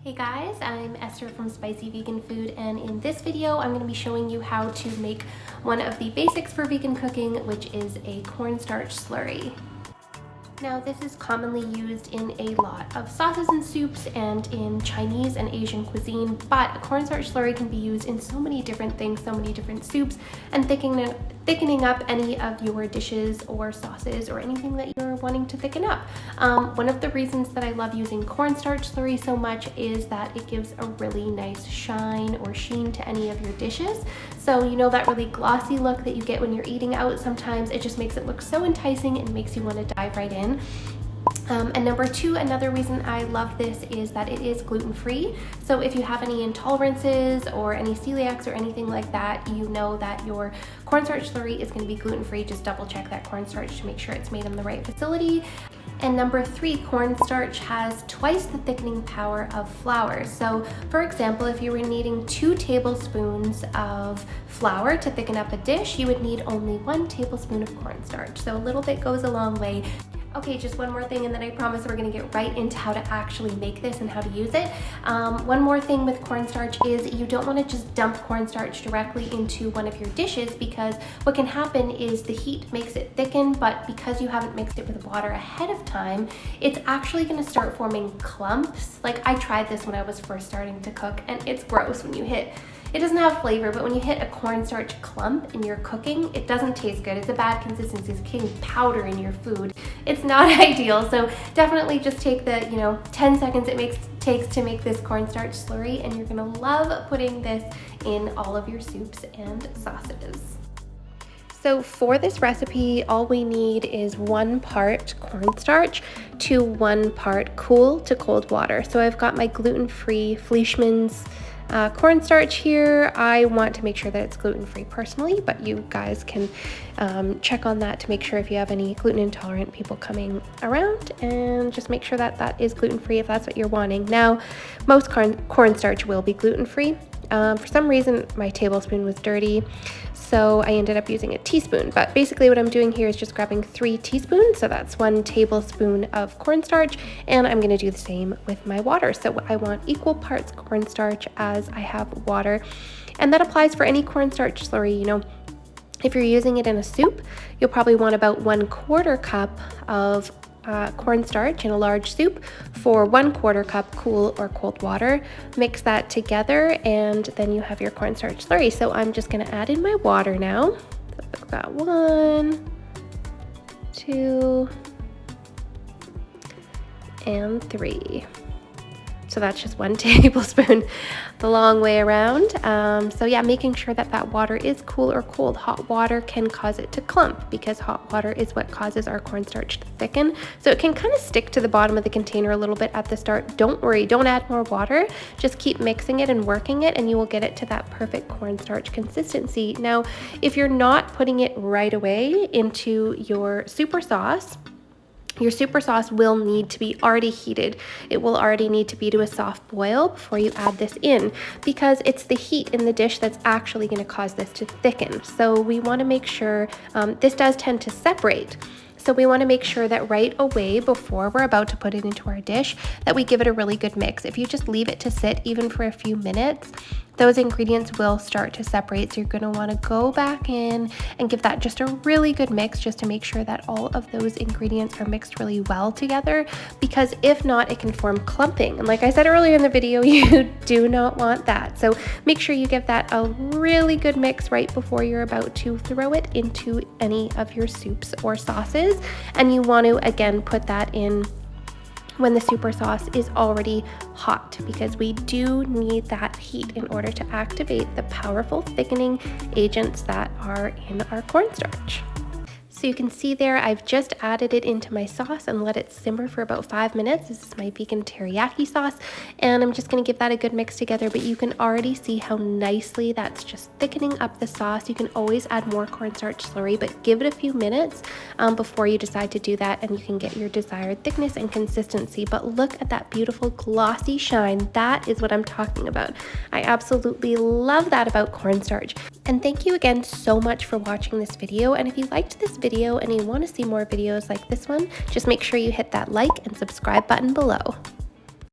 Hey guys, I'm Esther from Spicy Vegan Food, and in this video I'm going to be showing you how to make one of the basics for vegan cooking, which is a cornstarch slurry. Now, this is commonly used in a lot of sauces and soups and in Chinese and Asian cuisine, but a cornstarch slurry can be used in so many different things, so many different soups, and thickening up any of your dishes or sauces or anything that you're wanting to thicken up. One of the reasons that I love using cornstarch slurry so much is that it gives a really nice shine or sheen to any of your dishes. So you know that really glossy look that you get when you're eating out sometimes, it just makes it look so enticing and makes you want to dive right in. And number two, another reason I love this is that it is gluten-free. So if you have any intolerances or any celiacs or anything like that, you know that your cornstarch slurry is going to be gluten-free. Just double check that cornstarch to make sure it's made in the right facility. And number three, cornstarch has twice the thickening power of flour. So for example, if you were needing 2 tablespoons of flour to thicken up a dish, you would need only 1 tablespoon of cornstarch. So a little bit goes a long way. Okay, just one more thing and then I promise we're gonna get right into how to actually make this and how to use it. One more thing with cornstarch is you don't wanna just dump cornstarch directly into one of your dishes, because what can happen is the heat makes it thicken, but because you haven't mixed it with water ahead of time, it's actually gonna start forming clumps. Like, I tried this when I was first starting to cook and it's gross when you hit. It doesn't have flavor, but when you hit a cornstarch clump in your cooking, it doesn't taste good. It's a bad consistency. It's getting powder in your food. It's not ideal. So definitely just take the 10 seconds it takes to make this cornstarch slurry, and you're gonna love putting this in all of your soups and sauces. So for this recipe, all we need is 1 part cornstarch to 1 part cool to cold water. So I've got my gluten-free Fleischmann's cornstarch here. I want to make sure that it's gluten-free personally, but you guys can check on that to make sure if you have any gluten intolerant people coming around, and just make sure that that is gluten-free if that's what you're wanting. Now, most cornstarch will be gluten-free. For some reason, my tablespoon was dirty, so I ended up using a teaspoon. But basically what I'm doing here is just grabbing 3 teaspoons, so that's 1 tablespoon of cornstarch, and I'm gonna do the same with my water. So I want equal parts cornstarch as I have water, and that applies for any cornstarch slurry. If you're using it in a soup, you'll probably want about 1/4 cup of cornstarch in a large soup for 1/4 cup cool or cold water. Mix that together and then you have your cornstarch slurry. So I'm just going to add in my water now. So I've got 1, 2, and 3. So that's just 1 tablespoon the long way around. So yeah, making sure that that water is cool or cold. Hot water can cause it to clump because hot water is what causes our cornstarch to thicken. So it can kind of stick to the bottom of the container a little bit at the start. Don't worry, don't add more water. Just keep mixing it and working it, and you will get it to that perfect cornstarch consistency. Now, if you're not putting it right away into your super sauce, your super sauce will need to be already heated. It will already need to be to a soft boil before you add this in, because it's the heat in the dish that's actually going to cause this to thicken. So we want to make sure, this does tend to separate. So we want to make sure that right away before we're about to put it into our dish that we give it a really good mix. If you just leave it to sit even for a few minutes, those ingredients will start to separate. So you're going to want to go back in and give that just a really good mix, just to make sure that all of those ingredients are mixed really well together, because if not, it can form clumping. And like I said earlier in the video, you do not want that. So make sure you give that a really good mix right before you're about to throw it into any of your soups or sauces. And you want to, again, put that in when the super sauce is already hot, because we do need that heat in order to activate the powerful thickening agents that are in our cornstarch. So you can see there, I've just added it into my sauce and let it simmer for about 5 minutes. This is my vegan teriyaki sauce, and I'm just gonna give that a good mix together, but you can already see how nicely that's just thickening up the sauce. You can always add more cornstarch slurry, but give it a few minutes before you decide to do that, and you can get your desired thickness and consistency. But look at that beautiful glossy shine. That is what I'm talking about. I absolutely love that about cornstarch. And thank you again so much for watching this video. And if you liked this video and you want to see more videos like this one, just make sure you hit that like and subscribe button below.